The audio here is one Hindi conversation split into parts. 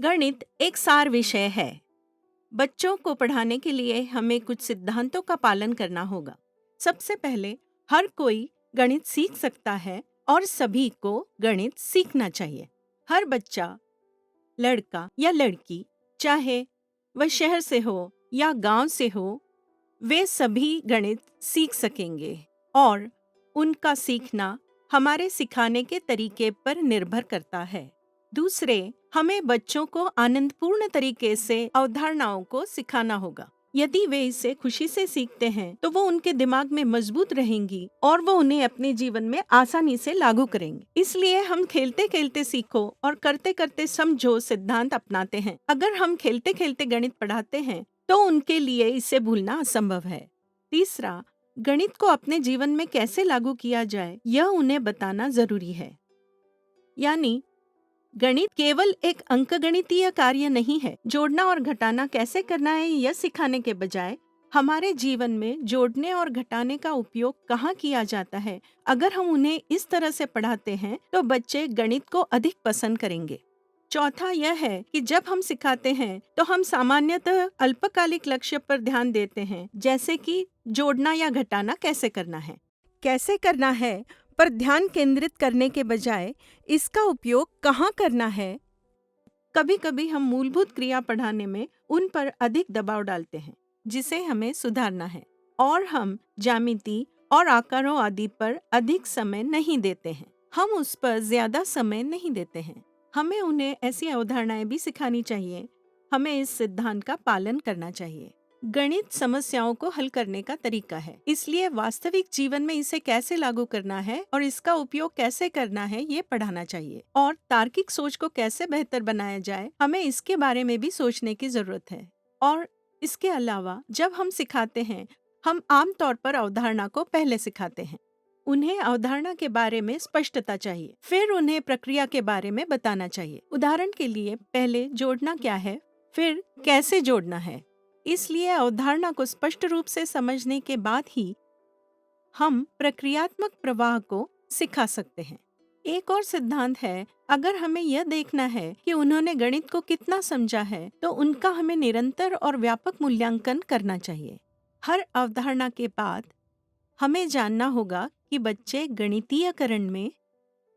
गणित एक सार विषय है। बच्चों को पढ़ाने के लिए हमें कुछ सिद्धांतों का पालन करना होगा। सबसे पहले, हर कोई गणित सीख सकता है और सभी को गणित सीखना चाहिए। हर बच्चा, लड़का या लड़की, चाहे वह शहर से हो या गांव से हो, वे सभी गणित सीख सकेंगे और उनका सीखना हमारे सिखाने के तरीके पर निर्भर करता है। दूसरे, हमें बच्चों को आनंदपूर्ण तरीके से अवधारणाओं को सिखाना होगा। यदि वे इसे खुशी से सीखते हैं तो वो उनके दिमाग में मजबूत रहेंगी और वो उन्हें अपने जीवन में आसानी से लागू करेंगे। इसलिए हम खेलते खेलते सीखो और करते करते समझो सिद्धांत अपनाते हैं। अगर हम खेलते खेलते गणित पढ़ाते हैं तो उनके लिए इसे भूलना असंभव है। तीसरा, गणित को अपने जीवन में कैसे लागू किया जाए यह उन्हें बताना जरूरी है। यानी गणित केवल एक अंकगणितीय कार्य नहीं है। जोड़ना और घटाना कैसे करना है यह सिखाने के बजाय हमारे जीवन में जोड़ने और घटाने का उपयोग कहाँ किया जाता है, अगर हम उन्हें इस तरह से पढ़ाते हैं तो बच्चे गणित को अधिक पसंद करेंगे। चौथा यह है कि जब हम सिखाते हैं तो हम सामान्यतः अल्पकालिक लक्ष्य पर ध्यान देते हैं, जैसे कि जोड़ना या घटाना कैसे करना है पर ध्यान केंद्रित करने के बजाय इसका उपयोग कहाँ करना है। कभी कभी हम मूलभूत क्रिया पढ़ाने में उन पर अधिक दबाव डालते हैं, जिसे हमें सुधारना है, और हम ज्यामिति और आकारों आदि पर अधिक समय नहीं देते हैं। हम उस पर ज्यादा समय नहीं देते हैं। हमें उन्हें ऐसी अवधारणाएं भी सिखानी चाहिए। हमें इस सिद्धांत का पालन करना चाहिए। गणित समस्याओं को हल करने का तरीका है, इसलिए वास्तविक जीवन में इसे कैसे लागू करना है और इसका उपयोग कैसे करना है ये पढ़ाना चाहिए। और तार्किक सोच को कैसे बेहतर बनाया जाए, हमें इसके बारे में भी सोचने की जरूरत है। और इसके अलावा जब हम सिखाते हैं, हम आमतौर पर अवधारणा को पहले सिखाते हैं। उन्हें अवधारणा के बारे में स्पष्टता चाहिए, फिर उन्हें प्रक्रिया के बारे में बताना चाहिए। उदाहरण के लिए, पहले जोड़ना क्या है, फिर कैसे जोड़ना है। इसलिए अवधारणा को स्पष्ट रूप से समझने के बाद ही हम प्रक्रियात्मक प्रवाह को सिखा सकते हैं। एक और सिद्धांत है, अगर हमें यह देखना है कि उन्होंने गणित को कितना समझा है तो उनका हमें निरंतर और व्यापक मूल्यांकन करना चाहिए। हर अवधारणा के बाद हमें जानना होगा कि बच्चे गणितीयकरण में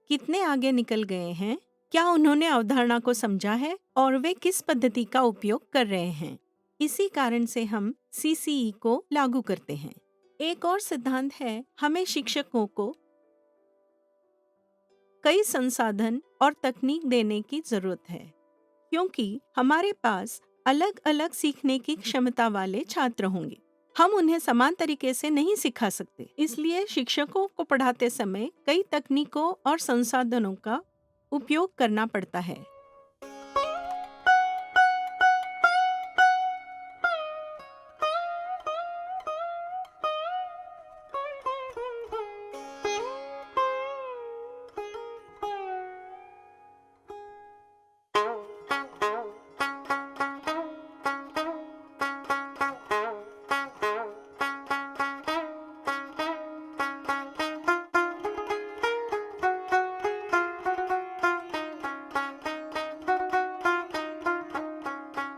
कितने आगे निकल गए हैं, क्या उन्होंने अवधारणा को समझा है और वे किस पद्धति का उपयोग कर रहे हैं। इसी कारण से हम CCE को लागू करते हैं। एक और सिद्धांत है, हमें शिक्षकों को कई संसाधन और तकनीक देने की जरूरत है, क्योंकि हमारे पास अलग अलग सीखने की क्षमता वाले छात्र होंगे। हम उन्हें समान तरीके से नहीं सिखा सकते, इसलिए शिक्षकों को पढ़ाते समय कई तकनीकों और संसाधनों का उपयोग करना पड़ता है।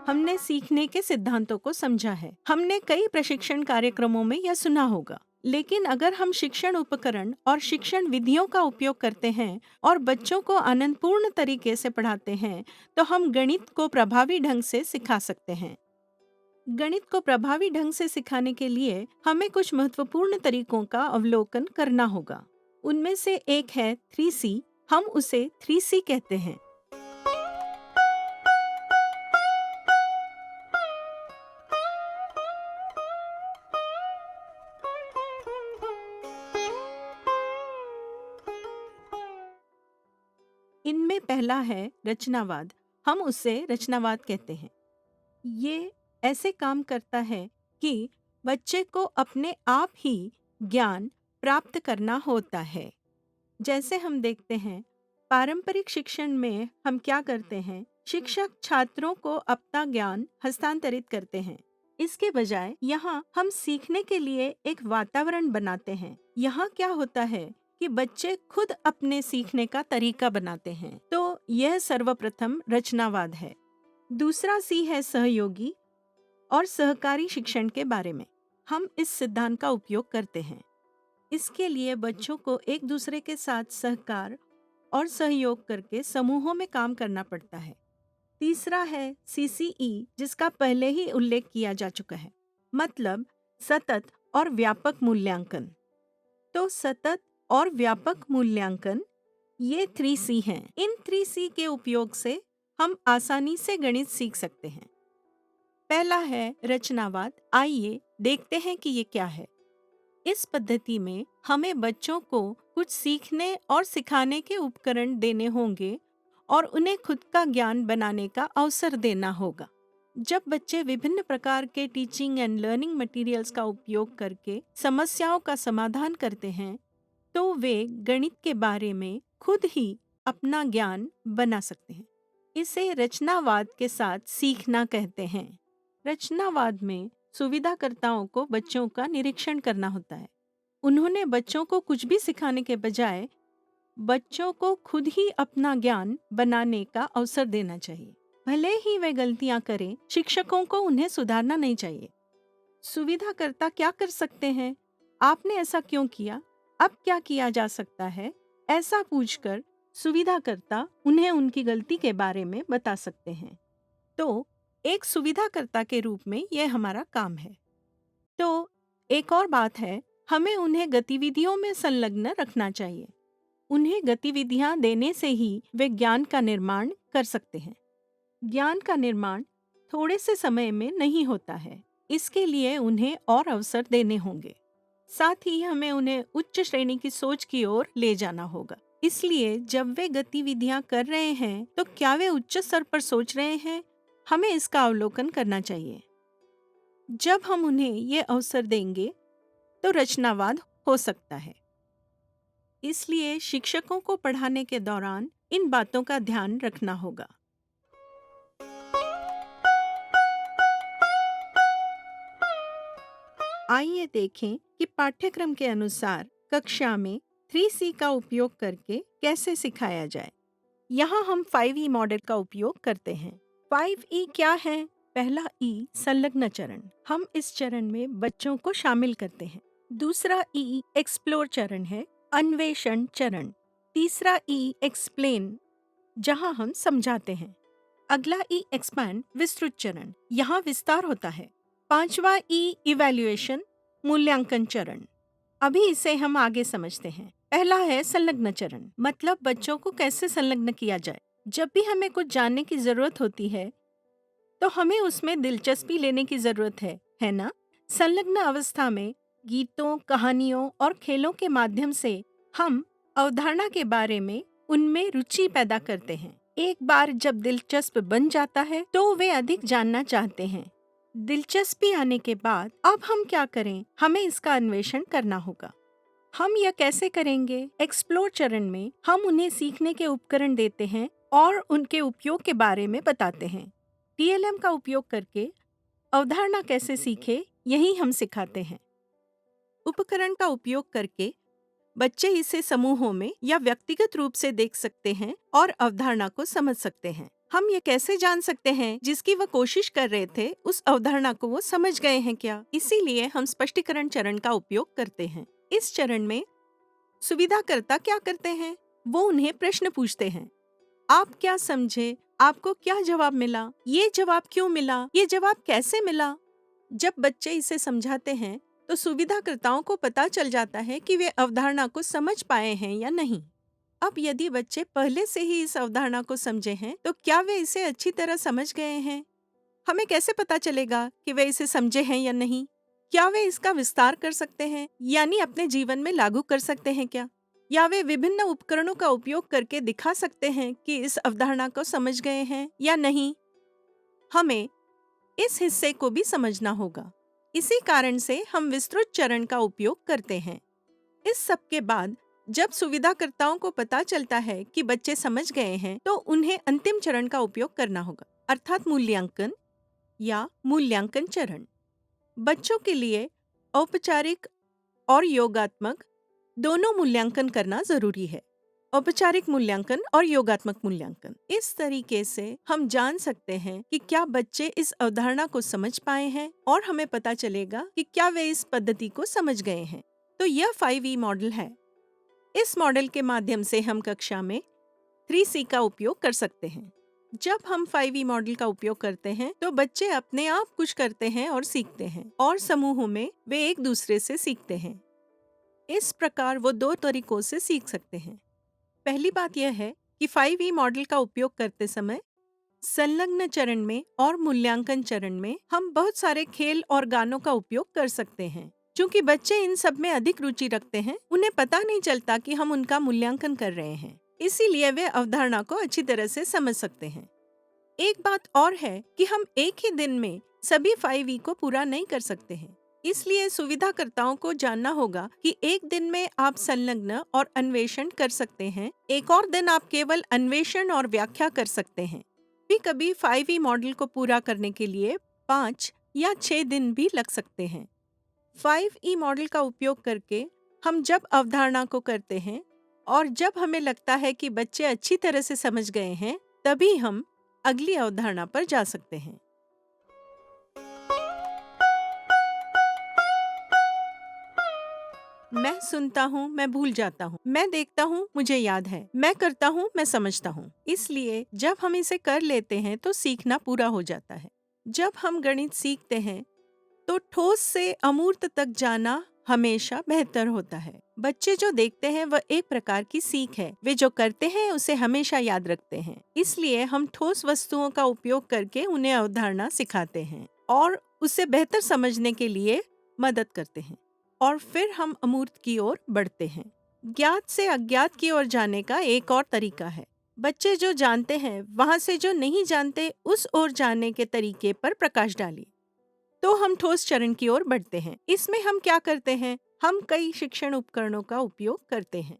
हमने सीखने के सिद्धांतों को समझा है। हमने कई प्रशिक्षण कार्यक्रमों में यह सुना होगा। लेकिन अगर हम शिक्षण उपकरण और शिक्षण विधियों का उपयोग करते हैं और बच्चों को आनंदपूर्ण तरीके से पढ़ाते हैं, तो हम गणित को प्रभावी ढंग से सिखा सकते हैं। गणित को प्रभावी ढंग से सिखाने के लिए हमें कुछ महत्वपूर्ण तरीकों का अवलोकन करना होगा। उनमें से एक है 3C। हम उसे 3C कहते हैं। इनमें पहला है रचनावाद। हम उसे रचनावाद कहते हैं। ये ऐसे काम करता है कि बच्चे को अपने आप ही ज्ञान प्राप्त करना होता है। जैसे हम देखते हैं, पारंपरिक शिक्षण में हम क्या करते हैं, शिक्षक छात्रों को अपना ज्ञान हस्तांतरित करते हैं। इसके बजाय यहाँ हम सीखने के लिए एक वातावरण बनाते हैं। यहाँ क्या होता है कि बच्चे खुद अपने सीखने का तरीका बनाते हैं। तो यह सर्वप्रथम रचनावाद है। दूसरा सी है सहयोगी और सहकारी शिक्षण के बारे में। हम इस सिद्धांत का उपयोग करते हैं। इसके लिए बच्चों को एक दूसरे के साथ सहकार और सहयोग करके समूहों में काम करना पड़ता है। तीसरा है सीसीई, जिसका पहले ही उल्लेख किया जा चुका है, मतलब सतत और व्यापक मूल्यांकन। तो सतत और व्यापक मूल्यांकन, ये 3C हैं। इन 3C के उपयोग से हम आसानी से गणित सीख सकते हैं। पहला है रचनावाद। आइए देखते हैं कि ये क्या है। इस पद्धति में हमें बच्चों को कुछ सीखने और सिखाने के उपकरण देने होंगे और उन्हें खुद का ज्ञान बनाने का अवसर देना होगा। जब बच्चे विभिन्न प्रकार के टीचिंग एंड लर्निंग मटेरियल्स का उपयोग करके समस्याओं का समाधान करते हैं, तो वे गणित के बारे में खुद ही अपना ज्ञान बना सकते हैं। इसे रचनावाद के साथ सीखना कहते हैं। रचनावाद में सुविधाकर्ताओं को बच्चों का निरीक्षण करना होता है। उन्होंने बच्चों को कुछ भी सिखाने के बजाय बच्चों को खुद ही अपना ज्ञान बनाने का अवसर देना चाहिए। भले ही वे गलतियां करें, शिक्षकों को उन्हें सुधारना नहीं चाहिए। सुविधाकर्ता क्या कर सकते हैं? आपने ऐसा क्यों किया? अब क्या किया जा सकता है? ऐसा पूछकर सुविधाकर्ता उन्हें उनकी गलती के बारे में बता सकते हैं। तो एक सुविधाकर्ता के रूप में यह हमारा काम है। तो एक और बात है, हमें उन्हें गतिविधियों में संलग्न रखना चाहिए। उन्हें गतिविधियां देने से ही वे ज्ञान का निर्माण कर सकते हैं। ज्ञान का निर्माण थोड़े से समय में नहीं होता है, इसके लिए उन्हें और अवसर देने होंगे। साथ ही हमें उन्हें उच्च श्रेणी की सोच की ओर ले जाना होगा। इसलिए जब वे गतिविधियां कर रहे हैं, तो क्या वे उच्च स्तर पर सोच रहे हैं? हमें इसका अवलोकन करना चाहिए। जब हम उन्हें ये अवसर देंगे, तो रचनावाद हो सकता है। इसलिए शिक्षकों को पढ़ाने के दौरान इन बातों का ध्यान रखना होगा। आइए देखें कि पाठ्यक्रम के अनुसार कक्षा में 3C का उपयोग करके कैसे सिखाया जाए। यहाँ हम 5E मॉडल का उपयोग करते हैं। 5E क्या है? पहला E संलग्न चरण। हम इस चरण में बच्चों को शामिल करते हैं। दूसरा E एक्सप्लोर चरण है, अन्वेषण चरण। तीसरा E एक्सप्लेन, जहाँ हम समझाते हैं। अगला E एक्सपैंड, विस्तृत चरण। यहाँ विस्तार होता है। पांचवा E इवैल्यूएशन, मूल्यांकन चरण। अभी इसे हम आगे समझते हैं। पहला है संलग्न चरण, मतलब बच्चों को कैसे संलग्न किया जाए। जब भी हमें कुछ जानने की जरूरत होती है, तो हमें उसमें दिलचस्पी लेने की जरूरत है ना? संलग्न अवस्था में गीतों, कहानियों और खेलों के माध्यम से हम अवधारणा के बारे में उनमें रुचि पैदा करते हैं। एक बार जब दिलचस्प बन जाता है, तो वे अधिक जानना चाहते हैं। दिलचस्पी आने के बाद अब हम क्या करें? हमें इसका अन्वेषण करना होगा। हम यह कैसे करेंगे? एक्सप्लोर चरण में हम उन्हें सीखने के उपकरण देते हैं और उनके उपयोग के बारे में बताते हैं। TLM का उपयोग करके अवधारणा कैसे सीखे, यही हम सिखाते हैं। उपकरण का उपयोग करके बच्चे इसे समूहों में या व्यक्तिगत रूप से देख सकते हैं और अवधारणा को समझ सकते हैं। हम ये कैसे जान सकते हैं जिसकी वह कोशिश कर रहे थे, उस अवधारणा को वो समझ गए हैं क्या? इसीलिए हम स्पष्टीकरण चरण का उपयोग करते हैं। इस चरण में सुविधाकर्ता क्या करते हैं? वो उन्हें प्रश्न पूछते हैं। आप क्या समझे? आपको क्या जवाब मिला? ये जवाब क्यों मिला? ये जवाब कैसे मिला? जब बच्चे इसे समझाते हैं, तो सुविधाकर्ताओं को पता चल जाता है कि वे अवधारणा को समझ पाए हैं या नहीं। अब यदि बच्चे पहले से ही इस अवधारणा को समझे हैं, तो क्या वे इसे अच्छी तरह समझ गए हैं? हमें कैसे पता चलेगा कि वे इसे समझे हैं या नहीं? क्या वे इसका विस्तार कर सकते हैं, यानी अपने जीवन में लागू कर सकते हैं क्या? या वे विभिन्न उपकरणों का उपयोग करके दिखा सकते हैं कि इस अवधारणा को समझ गए हैं या नहीं? हमें इस हिस्से को भी समझना होगा। इसी कारण से हम विस्तृत चरण का उपयोग करते हैं। इस सब के बाद जब सुविधाकर्ताओं को पता चलता है कि बच्चे समझ गए हैं, तो उन्हें अंतिम चरण का उपयोग करना होगा, अर्थात मूल्यांकन या मूल्यांकन चरण। बच्चों के लिए औपचारिक और योगात्मक दोनों मूल्यांकन करना जरूरी है। औपचारिक मूल्यांकन और योगात्मक मूल्यांकन। इस तरीके से हम जान सकते हैं कि क्या बच्चे इस अवधारणा को समझ पाए हैं और हमें पता चलेगा कि क्या वे इस पद्धति को समझ गए हैं। तो यह 5E मॉडल है। इस मॉडल के माध्यम से हम कक्षा में 3C का उपयोग कर सकते हैं। जब हम 5E मॉडल का उपयोग करते हैं तो बच्चे अपने आप कुछ करते हैं और सीखते हैं, और समूहों में वे एक दूसरे से सीखते हैं। इस प्रकार वो 2 तरीकों से सीख सकते हैं। पहली बात यह है कि 5E मॉडल का उपयोग करते समय संलग्न चरण में और मूल्यांकन चरण में हम बहुत सारे खेल और गानों का उपयोग कर सकते हैं। चूंकि बच्चे इन सब में अधिक रुचि रखते हैं, उन्हें पता नहीं चलता कि हम उनका मूल्यांकन कर रहे हैं, इसीलिए वे अवधारणा को अच्छी तरह से समझ सकते हैं। एक बात और है कि हम एक ही दिन में सभी 5E को पूरा नहीं कर सकते हैं, इसलिए सुविधाकर्ताओं को जानना होगा कि एक दिन में आप संलग्न और अन्वेषण कर सकते हैं, एक और दिन आप केवल अन्वेषण और व्याख्या कर सकते हैं। कभी 5E मॉडल को पूरा करने के लिए 5 या 6 दिन भी लग सकते हैं। 5E मॉडल का उपयोग करके हम जब अवधारणा को करते हैं और जब हमें लगता है कि बच्चे अच्छी तरह से समझ गए हैं, तभी हम अगली अवधारणा पर जा सकते हैं। मैं सुनता हूँ, मैं भूल जाता हूँ। मैं देखता हूँ, मुझे याद है। मैं करता हूँ, मैं समझता हूँ। इसलिए जब हम इसे कर लेते हैं तो सीखना पूरा हो जाता है। जब हम गणित सीखते हैं तो ठोस से अमूर्त तक जाना हमेशा बेहतर होता है। बच्चे जो देखते हैं वह एक प्रकार की सीख है। वे जो करते हैं उसे हमेशा याद रखते हैं। इसलिए हम ठोस वस्तुओं का उपयोग करके उन्हें अवधारणा सिखाते हैं और उसे बेहतर समझने के लिए मदद करते हैं, और फिर हम अमूर्त की ओर बढ़ते हैं। ज्ञात से अज्ञात की ओर जाने का एक और तरीका है। बच्चे जो जानते हैं वहां से जो नहीं जानते उस ओर जाने के तरीके पर प्रकाश डालिए। तो हम ठोस चरण की ओर बढ़ते हैं। इसमें हम क्या करते हैं? हम कई शिक्षण उपकरणों का उपयोग करते हैं।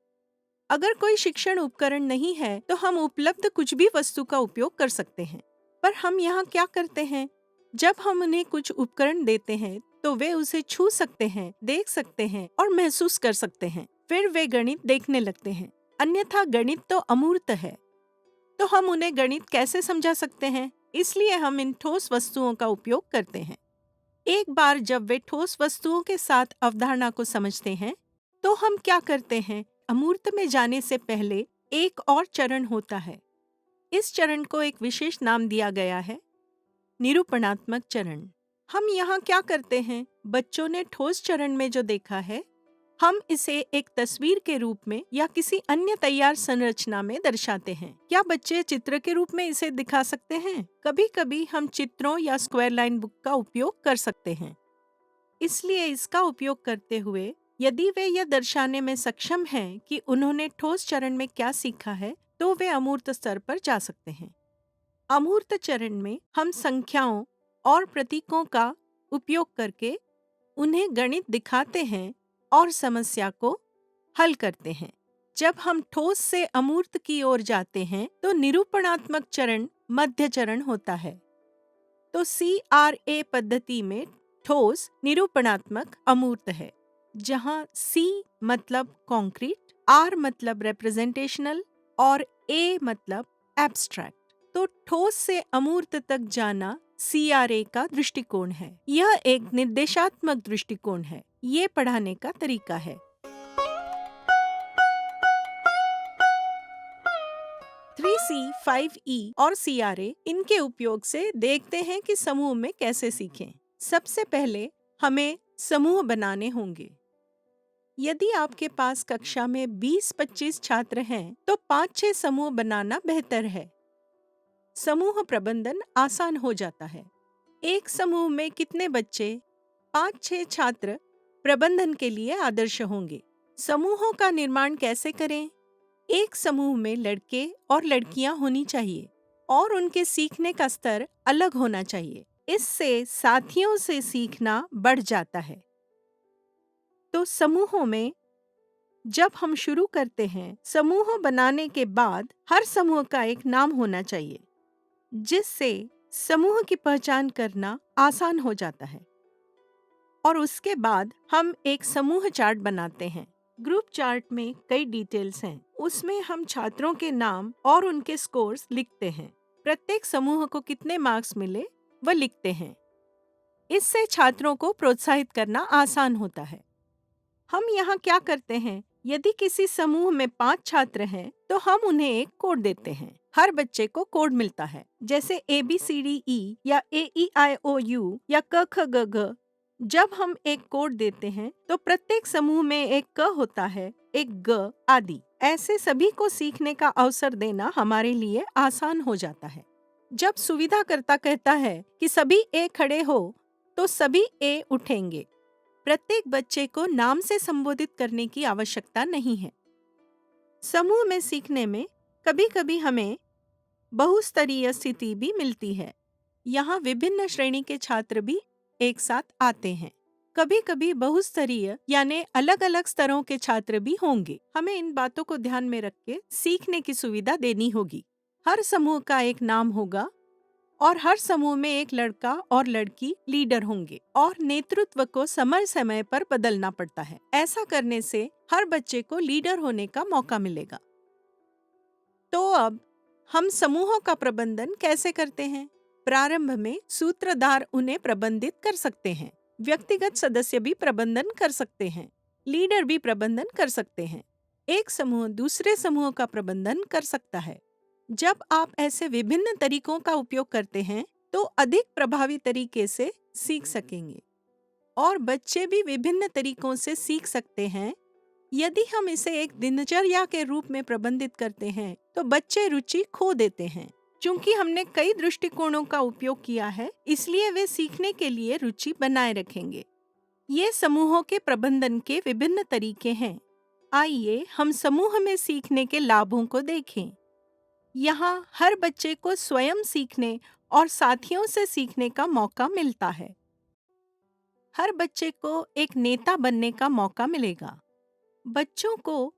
अगर कोई शिक्षण उपकरण नहीं है तो हम उपलब्ध कुछ भी वस्तु का उपयोग कर सकते हैं। पर हम यहाँ क्या करते हैं? जब हम उन्हें कुछ उपकरण देते हैं तो वे उसे छू सकते हैं, देख सकते हैं और महसूस कर सकते हैं। फिर वे गणित देखने लगते हैं। अन्यथा गणित तो अमूर्त है, तो हम उन्हें गणित कैसे समझा सकते हैं? इसलिए हम इन ठोस वस्तुओं का उपयोग करते हैं। एक बार जब वे ठोस वस्तुओं के साथ अवधारणा को समझते हैं तो हम क्या करते हैं? अमूर्त में जाने से पहले एक और चरण होता है। इस चरण को एक विशेष नाम दिया गया है, निरूपणात्मक चरण। हम यहाँ क्या करते हैं? बच्चों ने ठोस चरण में जो देखा है, हम इसे एक तस्वीर के रूप में या किसी अन्य तैयार संरचना में दर्शाते हैं। क्या बच्चे चित्र के रूप में इसे दिखा सकते हैं? कभी-कभी हम चित्रों या स्क्वायर लाइन बुक का उपयोग कर सकते हैं। इसलिए इसका उपयोग करते हुए यदि वे यह दर्शाने में सक्षम हैं कि उन्होंने ठोस चरण में क्या सीखा है, तो वे अमूर्त स्तर पर जा सकते हैं। अमूर्त चरण में हम संख्याओं और प्रतीकों का उपयोग करके उन्हें गणित दिखाते हैं और समस्या को हल करते हैं। जब हम ठोस से अमूर्त की ओर जाते हैं तो निरूपणात्मक चरण मध्य चरण होता है। तो CRA पद्धति में ठोस, निरूपणात्मक, अमूर्त है, जहाँ C मतलब कॉन्क्रीट, R मतलब रिप्रेजेंटेशनल और A मतलब एब्स्ट्रैक्ट। तो ठोस से अमूर्त तक जाना CRA का दृष्टिकोण है। यह एक निर्देशात्मक दृष्टिकोण है। ये पढ़ाने का तरीका है। 3C, 5E और CRA, इनके उपयोग से देखते हैं कि समूह में कैसे सीखें। सबसे पहले हमें समूह बनाने होंगे। यदि आपके पास कक्षा में 20-25 छात्र हैं, तो 5-6 समूह बनाना बेहतर है। समूह प्रबंधन आसान हो जाता है। एक समूह में कितने बच्चे? 5-6 छात्र प्रबंधन के लिए आदर्श होंगे। समूहों का निर्माण कैसे करें? एक समूह में लड़के और लड़कियां होनी चाहिए और उनके सीखने का स्तर अलग होना चाहिए। इससे साथियों से सीखना बढ़ जाता है। तो समूहों में जब हम शुरू करते हैं, समूह बनाने के बाद हर समूह का एक नाम होना चाहिए, जिससे समूह की पहचान करना आसान हो जाता है। और उसके बाद हम एक समूह चार्ट बनाते हैं। ग्रुप चार्ट में कई डिटेल्स हैं। उसमें हम छात्रों के नाम और उनके स्कोर्स लिखते हैं। प्रत्येक समूह को कितने मार्क्स मिले वह लिखते हैं। इससे छात्रों को प्रोत्साहित करना आसान होता है। हम यहाँ क्या करते हैं, यदि किसी समूह में 5 छात्र हैं तो हम उन्हें एक कोड देते हैं। हर बच्चे को कोड मिलता है, जैसे ABCDE या AEIOU या क ख ग घ। जब हम एक कोड देते हैं तो प्रत्येक समूह में एक क होता है, एक ग आदि। ऐसे सभी को सीखने का अवसर देना हमारे लिए आसान हो जाता है। जब सुविधाकर्ता कहता है कि सभी ए खड़े हो तो सभी ए उठेंगे। प्रत्येक बच्चे को नाम से संबोधित करने की आवश्यकता नहीं है। समूह में सीखने में कभी-कभी हमें बहुस्तरीय स्थिति भी मिलती है। यहाँ विभिन्न श्रेणी के छात्र भी एक साथ आते हैं। कभी-कभी बहुस्तरीय यानी अलग-अलग स्तरों के छात्र भी होंगे। हमें इन बातों को ध्यान में रख के सीखने की सुविधा देनी होगी। हर समूह का एक नाम होगा और हर समूह में एक लड़का और लड़की लीडर होंगे और नेतृत्व को समय समय पर बदलना पड़ता है। ऐसा करने से हर बच्चे को लीडर होने का मौका मिलेगा। तो अब हम समूहों का प्रबंधन कैसे करते हैं? प्रारंभ में सूत्रधार उन्हें प्रबंधित कर सकते हैं। व्यक्तिगत सदस्य भी प्रबंधन कर सकते हैं। लीडर भी प्रबंधन कर सकते हैं। एक समूह दूसरे समूह का प्रबंधन कर सकता है। जब आप ऐसे विभिन्न तरीकों का उपयोग करते हैं तो अधिक प्रभावी तरीके से सीख सकेंगे और बच्चे भी विभिन्न तरीकों से सीख सकते हैं। यदि हम इसे एक दिनचर्या के रूप में प्रबंधित करते हैं तो बच्चे रुचि खो देते हैं। चूंकि हमने कई दृष्टिकोणों का उपयोग किया है, इसलिए वे सीखने के लिए रुचि बनाए रखेंगे। ये समूहों के प्रबंधन के विभिन्न तरीके हैं। आइए हम समूह में सीखने के लाभों को देखें। यहाँ हर बच्चे को स्वयं सीखने और साथियों से सीखने का मौका मिलता है। हर बच्चे को एक नेता बनने का मौका मिलेगा। बच्चों को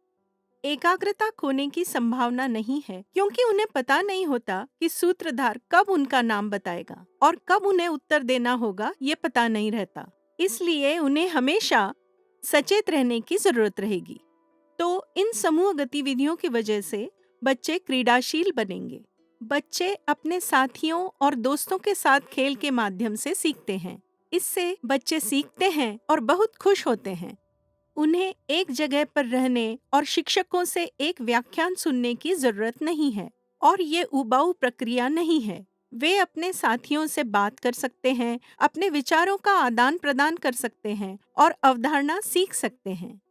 एकाग्रता खोने की संभावना नहीं है, क्योंकि उन्हें पता नहीं होता कि सूत्रधार कब उनका नाम बताएगा और कब उन्हें उत्तर देना होगा, ये पता नहीं रहता। इसलिए उन्हें हमेशा सचेत रहने की जरूरत रहेगी। तो इन समूह गतिविधियों की वजह से बच्चे क्रीडाशील बनेंगे। बच्चे अपने साथियों और दोस्तों के साथ खेल के माध्यम से सीखते हैं। इससे बच्चे सीखते हैं और बहुत खुश होते हैं। उन्हें एक जगह पर रहने और शिक्षकों से एक व्याख्यान सुनने की जरूरत नहीं है और ये उबाऊ प्रक्रिया नहीं है। वे अपने साथियों से बात कर सकते हैं, अपने विचारों का आदान प्रदान कर सकते हैं और अवधारणा सीख सकते हैं।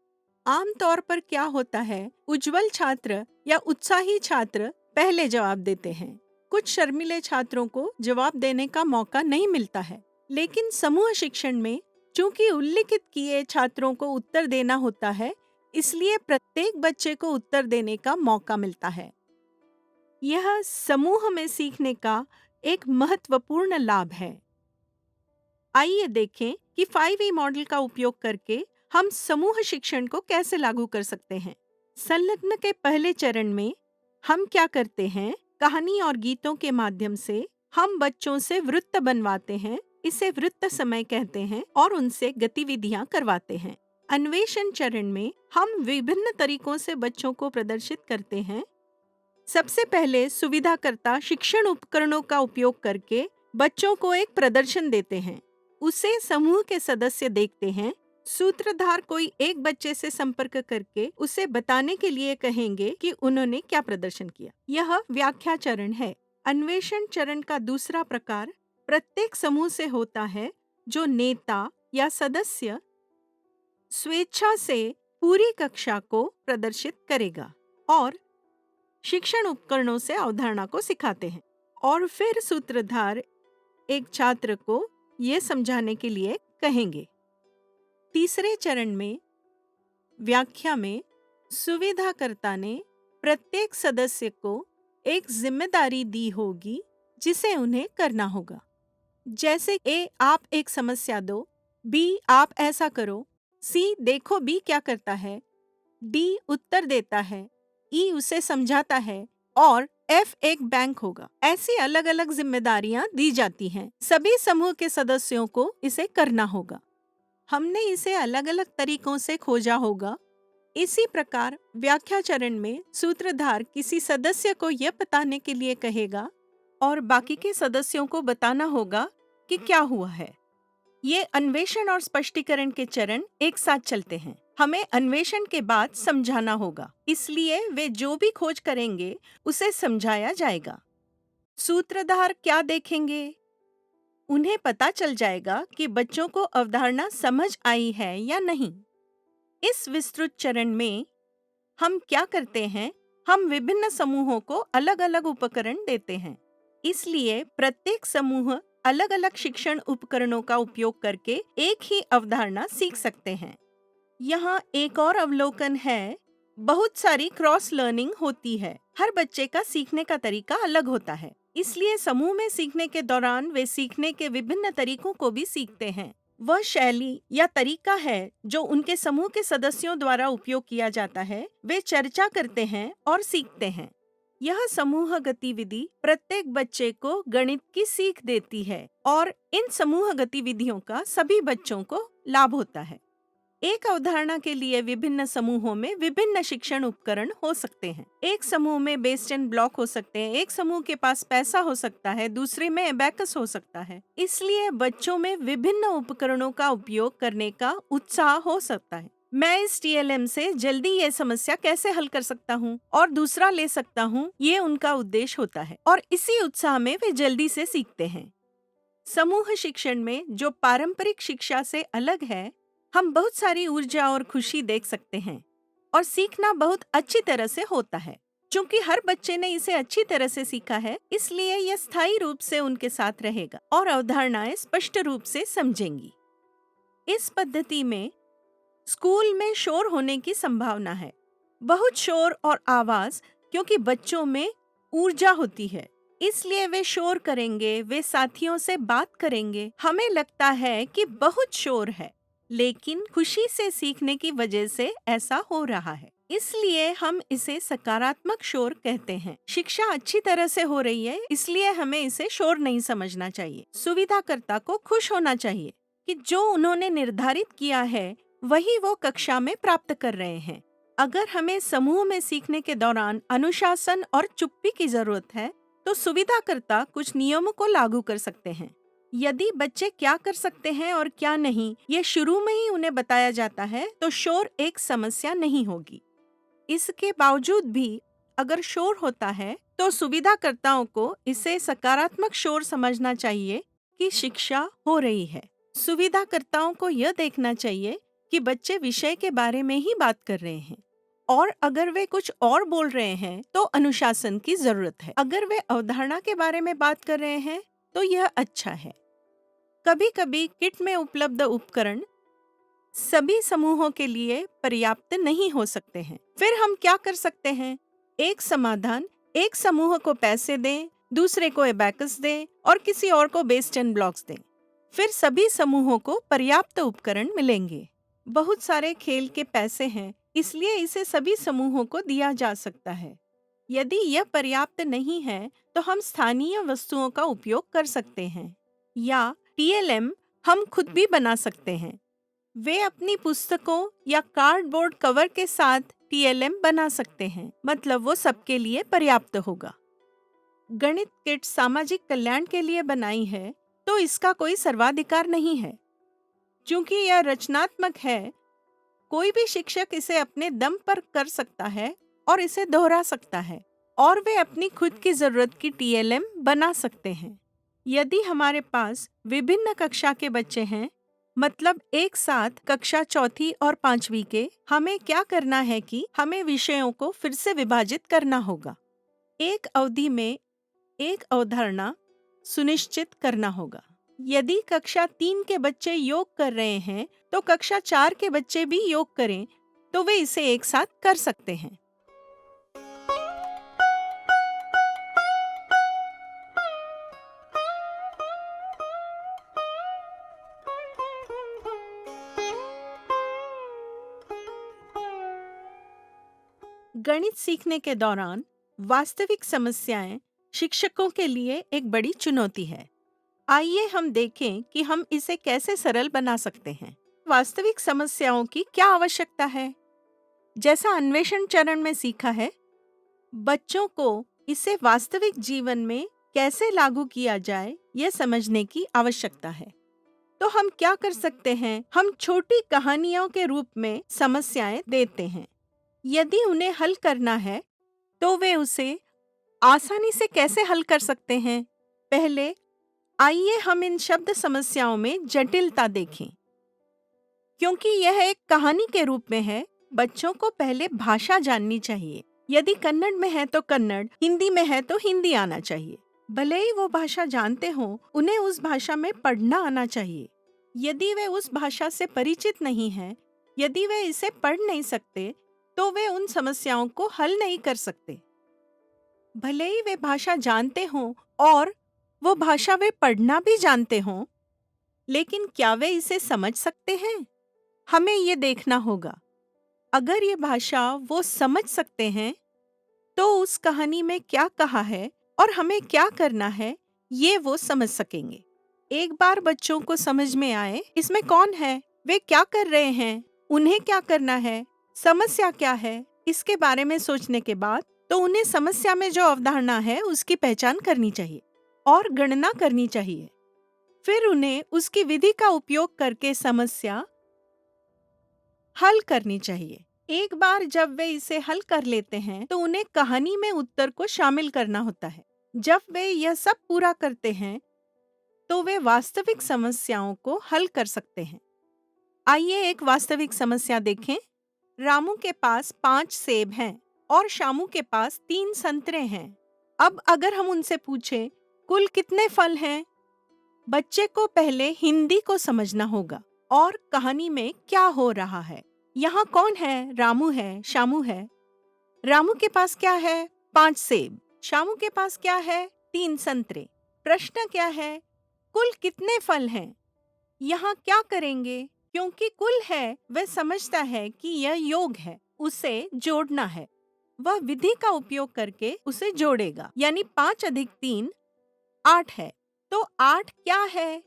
आमतौर पर क्या होता है, उज्जवल छात्र या उत्साही छात्र पहले जवाब देते हैं। कुछ शर्मीले छात्रों को जवाब देने का मौका नहीं मिलता है। लेकिन समूह शिक्षण में चूंकि उल्लिखित किए छात्रों को उत्तर देना होता है, इसलिए प्रत्येक बच्चे को उत्तर देने का मौका मिलता है। यह समूह में सीखने का एक महत्वपूर्ण लाभ है। आइए देखें कि 5E मॉडल का उपयोग करके हम समूह शिक्षण को कैसे लागू कर सकते हैं। संलग्न के पहले चरण में हम क्या करते हैं, कहानी और गीतों के माध्यम से हम बच्चों से वृत्त बनवाते हैं, इसे वृत्त समय कहते हैं, और उनसे गतिविधियां करवाते हैं। अन्वेषण चरण में हम विभिन्न तरीकों से बच्चों को प्रदर्शित करते हैं। सबसे पहले सुविधाकर्ता शिक्षण उपकरणों का उपयोग करके बच्चों को एक प्रदर्शन देते हैं। उसे समूह के सदस्य देखते हैं। सूत्रधार कोई एक बच्चे से संपर्क करके उसे बताने के लिए कहेंगे कि उन्होंने क्या प्रदर्शन किया। यह व्याख्या चरण है। अन्वेषण चरण का दूसरा प्रकार प्रत्येक समूह से होता है, जो नेता या सदस्य स्वेच्छा से पूरी कक्षा को प्रदर्शित करेगा और शिक्षण उपकरणों से अवधारणा को सिखाते हैं। और फिर सूत्रधार एक छात्र को यह समझाने के लिए कहेंगे। तीसरे चरण में व्याख्या में सुविधाकर्ता ने प्रत्येक सदस्य को एक जिम्मेदारी दी होगी जिसे उन्हें करना होगा। जैसे ए, आप एक समस्या दो, बी, आप ऐसा करो, सी, देखो बी क्या करता है, डी उत्तर देता है, ई उसे समझाता है और एफ एक बैंक होगा। ऐसी अलग अलग जिम्मेदारियां दी जाती हैं। सभी समूह के सदस्यों को इसे करना होगा। हमने इसे अलग अलग तरीकों से खोजा होगा। इसी प्रकार व्याख्या चरण में सूत्रधार किसी सदस्य को यह बताने के लिए कहेगा और बाकी के सदस्यों को बताना होगा कि क्या हुआ है। ये अन्वेषण और स्पष्टीकरण के चरण एक साथ चलते हैं। हमें अन्वेषण के बाद समझाना होगा, इसलिए वे जो भी खोज करेंगे उसे समझाया जाएगा। सूत्रधार क्या देखेंगे? उन्हें पता चल जाएगा कि बच्चों को अवधारणा समझ आई है या नहीं। इस विस्तृत चरण में हम क्या करते हैं? हम विभिन्न समूहों को अलग-अलग उपकरण देते हैं। इसलिए प्रत्येक समूह अलग-अलग शिक्षण उपकरणों का उपयोग करके एक ही अवधारणा सीख सकते हैं। यहाँ एक और अवलोकन है, बहुत सारी क्रॉस लर्निंग होती है। हर बच्चे का सीखने का तरीका अलग होता है, इसलिए समूह में सीखने के दौरान वे सीखने के विभिन्न तरीकों को भी सीखते हैं। वह शैली या तरीका है जो उनके समूह के सदस्यों द्वारा उपयोग किया जाता है, वे चर्चा करते हैं और सीखते हैं। यह समूह गतिविधि प्रत्येक बच्चे को गणित की सीख देती है और इन समूह गतिविधियों का सभी बच्चों को लाभ होता है। एक अवधारणा के लिए विभिन्न समूहों में विभिन्न शिक्षण उपकरण हो सकते हैं। एक समूह में बेस्ड एंड ब्लॉक हो सकते हैं, एक समूह के पास पैसा हो सकता है, दूसरे में एबेकस हो सकता है। इसलिए बच्चों में विभिन्न उपकरणों का उपयोग करने का उत्साह हो सकता है। मैं इस टीएलएम से जल्दी ये समस्या कैसे हल कर सकता हूँ और दूसरा ले सकता हूँ, ये उनका उद्देश्य होता है और इसी उत्साह में वे जल्दी से सीखते हैं। समूह शिक्षण में जो पारंपरिक शिक्षा से अलग है, हम बहुत सारी ऊर्जा और खुशी देख सकते हैं और सीखना बहुत अच्छी तरह से होता है। चूंकि हर बच्चे ने इसे अच्छी तरह से सीखा है, इसलिए यह स्थायी रूप से उनके साथ रहेगा और अवधारणाएं स्पष्ट रूप से समझेंगी। इस पद्धति में स्कूल में शोर होने की संभावना है, बहुत शोर और आवाज, क्योंकि बच्चों में ऊर्जा होती है, इसलिए वे शोर करेंगे, वे साथियों से बात करेंगे। हमें लगता है कि बहुत शोर है, लेकिन खुशी से सीखने की वजह से ऐसा हो रहा है, इसलिए हम इसे सकारात्मक शोर कहते हैं। शिक्षा अच्छी तरह से हो रही है, इसलिए हमें इसे शोर नहीं समझना चाहिए। सुविधाकर्ता को खुश होना चाहिए कि जो उन्होंने निर्धारित किया है वही वो कक्षा में प्राप्त कर रहे हैं। अगर हमें समूह में सीखने के दौरान अनुशासन और चुप्पी की जरूरत है, तो सुविधाकर्ता कुछ नियमों को लागू कर सकते हैं। यदि बच्चे क्या कर सकते हैं और क्या नहीं, ये शुरू में ही उन्हें बताया जाता है, तो शोर एक समस्या नहीं होगी। इसके बावजूद भी अगर शोर होता है, तो सुविधाकर्ताओं को इसे सकारात्मक शोर समझना चाहिए कि शिक्षा हो रही है। सुविधाकर्ताओं को यह देखना चाहिए कि बच्चे विषय के बारे में ही बात कर रहे हैं और अगर वे कुछ और बोल रहे हैं तो अनुशासन की जरूरत है। अगर वे अवधारणा के बारे में बात कर रहे हैं तो यह अच्छा है। कभी-कभी किट में उपलब्ध उपकरण सभी समूहों के लिए पर्याप्त नहीं हो सकते हैं। फिर हम क्या कर सकते हैं? एक समाधान, एक समूह को पैसे दें, दूसरे को एबेकस दें और किसी और को बेस्ड एंड ब्लॉक्स दें। फिर सभी समूहों को पर्याप्त उपकरण मिलेंगे। बहुत सारे खेल के पैसे हैं, इसलिए इसे सभी समूहों को दिया जा सकता है। यदि यह पर्याप्त नहीं है, तो हम स्थानीय वस्तुओं का उपयोग कर सकते हैं या टीएलएम हम खुद भी बना सकते हैं। वे अपनी पुस्तकों या कार्डबोर्ड कवर के साथ टीएलएम बना सकते हैं, मतलब वो सबके लिए पर्याप्त होगा। गणित किट सामाजिक कल्याण के लिए बनाई है, तो इसका कोई सर्वाधिकार नहीं है। क्योंकि यह रचनात्मक है, कोई भी शिक्षक इसे अपने दम पर कर सकता है और इसे दोहरा सकता है और वे अपनी खुद की जरूरत की टीएलएम बना सकते हैं। यदि हमारे पास विभिन्न कक्षा के बच्चे हैं, मतलब एक साथ कक्षा चौथी और पांचवी के, हमें क्या करना है कि हमें विषयों को फिर से विभाजित करना होगा। एक अवधि में एक अवधारणा सुनिश्चित करना होगा। यदि कक्षा 3 के बच्चे योग कर रहे हैं, तो कक्षा 4 के बच्चे भी योग करें, तो वे इसे एक साथ कर सकते हैं। गणित सीखने के दौरान वास्तविक समस्याएं शिक्षकों के लिए एक बड़ी चुनौती है। आइए हम देखें कि हम इसे कैसे सरल बना सकते हैं। वास्तविक समस्याओं की क्या आवश्यकता है? जैसा अन्वेषण चरण में सीखा है, बच्चों को इसे वास्तविक जीवन में कैसे लागू किया जाए यह समझने की आवश्यकता है। तो हम क्या कर सकते हैं? हम छोटी कहानियों के रूप में समस्याएं देते हैं। यदि उन्हें हल करना है तो वे उसे आसानी से कैसे हल कर सकते हैं? पहले आइए हम इन शब्द समस्याओं में जटिलता देखें। क्योंकि यह एक कहानी के रूप में है, बच्चों को पहले भाषा जाननी चाहिए। यदि कन्नड़ में है तो कन्नड़, हिंदी में है तो हिंदी आना चाहिए। भले ही वो भाषा जानते हों, उन्हें उस भाषा में पढ़ना आना चाहिए। यदि वे उस भाषा से परिचित नहीं हैं, यदि वे इसे पढ़ नहीं सकते, तो वे उन समस्याओं को हल नहीं कर सकते। भले ही वे भाषा जानते हों और वो भाषा वे पढ़ना भी जानते हों, लेकिन क्या वे इसे समझ सकते हैं? हमें ये देखना होगा। अगर ये भाषा वो समझ सकते हैं, तो उस कहानी में क्या कहा है और हमें क्या करना है, ये वो समझ सकेंगे। एक बार बच्चों को समझ में आए इसमें कौन है, वे क्या कर रहे हैं, उन्हें क्या करना है, समस्या क्या है, इसके बारे में सोचने के बाद तो उन्हें समस्या में जो अवधारणा है उसकी पहचान करनी चाहिए और गणना करनी चाहिए। फिर उन्हें उसकी विधि का उपयोग करके समस्या हल करनी चाहिए। एक बार जब वे इसे हल कर लेते हैं तो उन्हें कहानी में उत्तर को शामिल करना होता है। जब वे यह सब पूरा करते हैं तो वे वास्तविक समस्याओं को हल कर सकते हैं। आइए एक वास्तविक समस्या देखें। रामू के पास 5 सेब हैं और शामू के पास 3 संतरे हैं। अब अगर हम उनसे पूछें कुल कितने फल हैं, बच्चे को पहले हिंदी को समझना होगा और कहानी में क्या हो रहा है। यहाँ कौन है? रामू है, शामू है। रामू के पास क्या है? 5 सेब। शामू के पास क्या है? 3 संतरे। प्रश्न क्या है? कुल कितने फल हैं? यहाँ क्या करेंगे? क्योंकि कुल है, वह समझता है कि यह योग है, उसे जोड़ना है। वह विधि का उपयोग करके उसे जोड़ेगा, यानी 5 अधिक 3 8 है। तो 8 क्या है?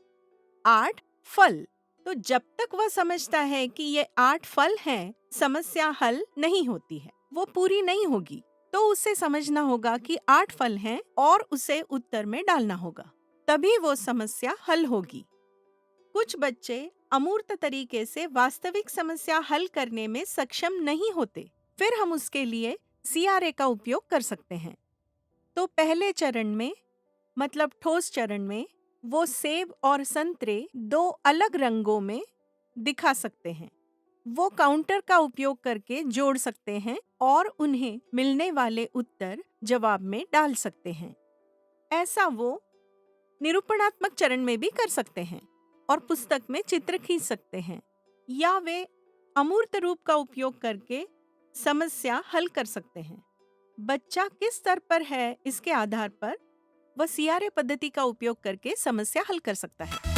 8 फल। तो जब तक वह समझता है कि ये 8 फल हैं, समस्या हल नहीं होती है, वो पूरी नहीं होगी। तो उसे समझना होगा कि 8 फल हैं और उसे उत्तर में डालना होगा, तभी वो समस्या हल होगी। कुछ बच्चे अमूर्त तरीके से वास्तविक समस्या हल करने में सक्षम नहीं होते, फिर हम उसके लिए CRA का उपयोग कर सकते हैं। तो पहले चरण में, मतलब ठोस चरण में, वो सेब और संतरे 2 अलग रंगों में दिखा सकते हैं। वो काउंटर का उपयोग करके जोड़ सकते हैं और उन्हें मिलने वाले उत्तर जवाब में डाल सकते हैं। ऐसा वो निरूपणात्मक चरण में भी कर सकते हैं और पुस्तक में चित्र खींच सकते हैं, या वे अमूर्त रूप का उपयोग करके समस्या हल कर सकते हैं। बच्चा किस स्तर पर है, इसके आधार पर वह CRA पद्धति का उपयोग करके समस्या हल कर सकता है।